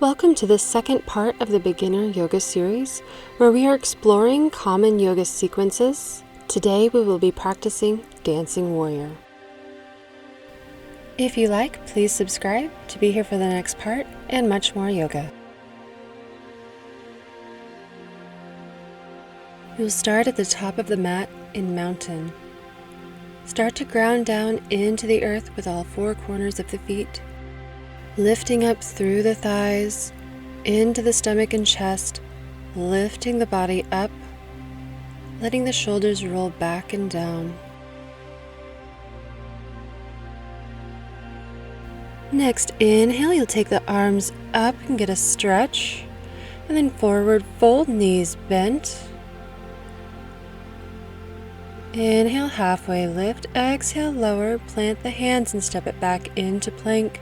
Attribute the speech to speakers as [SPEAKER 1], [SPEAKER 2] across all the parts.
[SPEAKER 1] Welcome to the second part of the Beginner Yoga series, where we are exploring common yoga sequences. Today we will be practicing Dancing Warrior. If you like, please subscribe to be here for the next part and much more yoga. You'll start at the top of the mat in Mountain. Start to ground down into the earth with all four corners of the feet, lifting up through the thighs, into the stomach and chest, lifting the body up, letting the shoulders roll back and down. Next, inhale, you'll take the arms up and get a stretch, and then forward fold, knees bent. Inhale, halfway lift, exhale, lower, plant the hands and step it back into plank.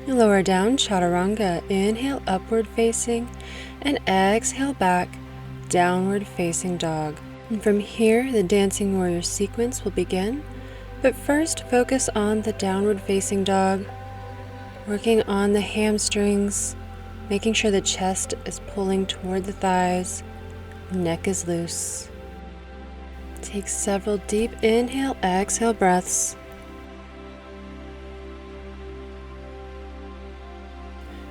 [SPEAKER 1] Lower down, chaturanga. Inhale, upward facing, and exhale back, downward facing dog. And from here, the Dancing Warrior sequence will begin, but first focus on the downward facing dog, working on the hamstrings, making sure the chest is pulling toward the thighs, neck is loose. Take several deep inhale, exhale breaths.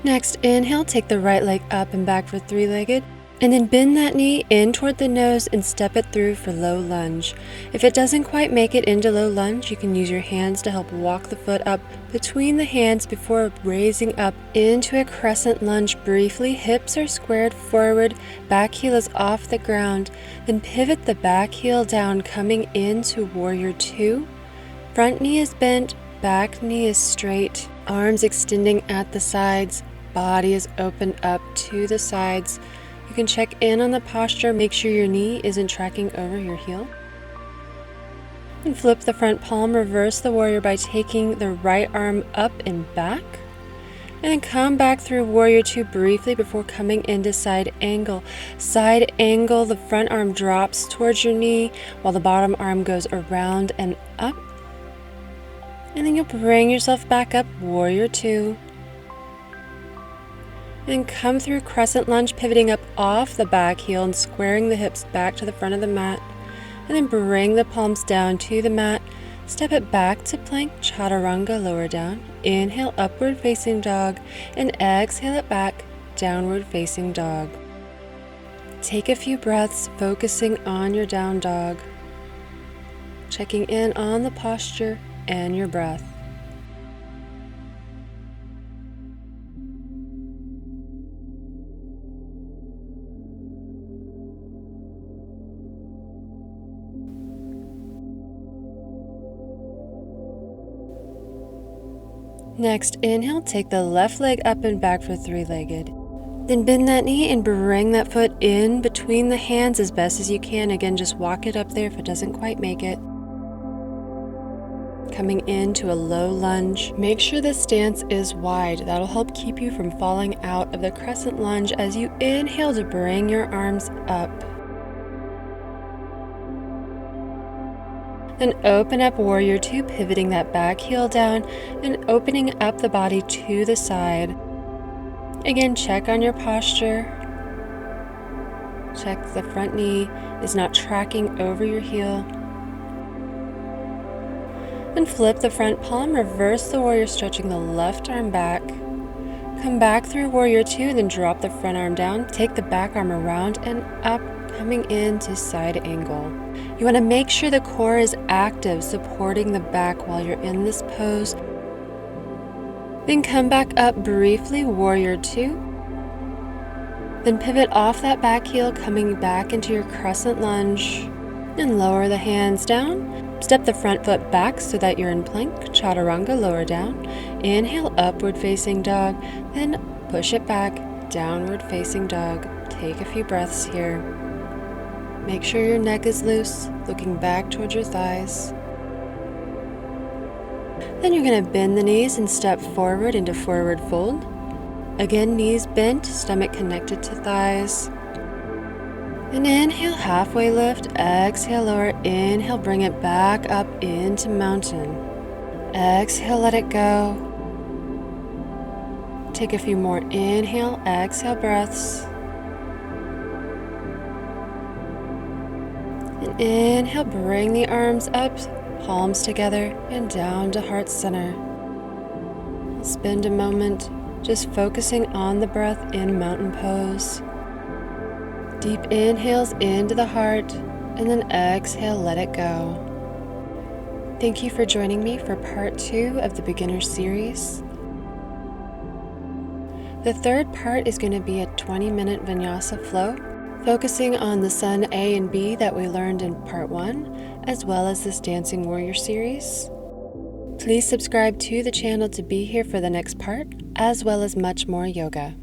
[SPEAKER 1] Next, inhale, take the right leg up and back for three-legged, and then bend that knee in toward the nose and step it through for low lunge. If it doesn't quite make it into low lunge, you can use your hands to help walk the foot up between the hands before raising up into a crescent lunge briefly. Hips are squared forward, back heel is off the ground, then pivot the back heel down, coming into Warrior 2. Front knee is bent, back knee is straight, arms extending at the sides. Body is opened up to the sides. You can check in on the posture, make sure your knee isn't tracking over your heel. And flip the front palm, reverse the warrior by taking the right arm up and back. And then come back through Warrior 2 briefly before coming into side angle. Side angle, the front arm drops towards your knee while the bottom arm goes around and up. And then you'll bring yourself back up, Warrior 2. And come through Crescent Lunge, pivoting up off the back heel and squaring the hips back to the front of the mat. And then bring the palms down to the mat. Step it back to plank, chaturanga, lower down. Inhale, upward facing dog, and exhale it back, downward facing dog. Take a few breaths, focusing on your down dog. Checking in on the posture and your breath. Next, inhale, take the left leg up and back for three-legged. Then bend that knee and bring that foot in between the hands as best as you can. Again, just walk it up there if it doesn't quite make it. Coming into a low lunge. Make sure the stance is wide. That'll help keep you from falling out of the crescent lunge as you inhale to bring your arms up. Then open up Warrior 2, pivoting that back heel down and opening up the body to the side. Again, check on your posture. Check the front knee is not tracking over your heel. Then flip the front palm, reverse the warrior, stretching the left arm back. Come back through Warrior 2, then drop the front arm down. Take the back arm around and up, coming into side angle. You want to make sure the core is active, supporting the back while you're in this pose. Then come back up briefly, Warrior 2. Then pivot off that back heel, coming back into your crescent lunge. And lower the hands down. Step the front foot back so that you're in plank, chaturanga, lower down. Inhale, upward facing dog. Then push it back, downward facing dog. Take a few breaths here. Make sure your neck is loose, looking back towards your thighs. Then you're going to bend the knees and step forward into forward fold. Again, knees bent, stomach connected to thighs. And inhale, halfway lift. Exhale, lower. Inhale, bring it back up into Mountain. Exhale, let it go. Take a few more inhale, exhale breaths. And inhale, bring the arms up, palms together, and down to heart center. Spend a moment just focusing on the breath in mountain pose. Deep inhales into the heart, and then exhale, let it go. Thank you for joining me for part 2 of the beginner series. The third part is going to be a 20-minute vinyasa flow, focusing on the Sun A and B that we learned in part 1, as well as this Dancing Warrior series. Please subscribe to the channel to be here for the next part, as well as much more yoga.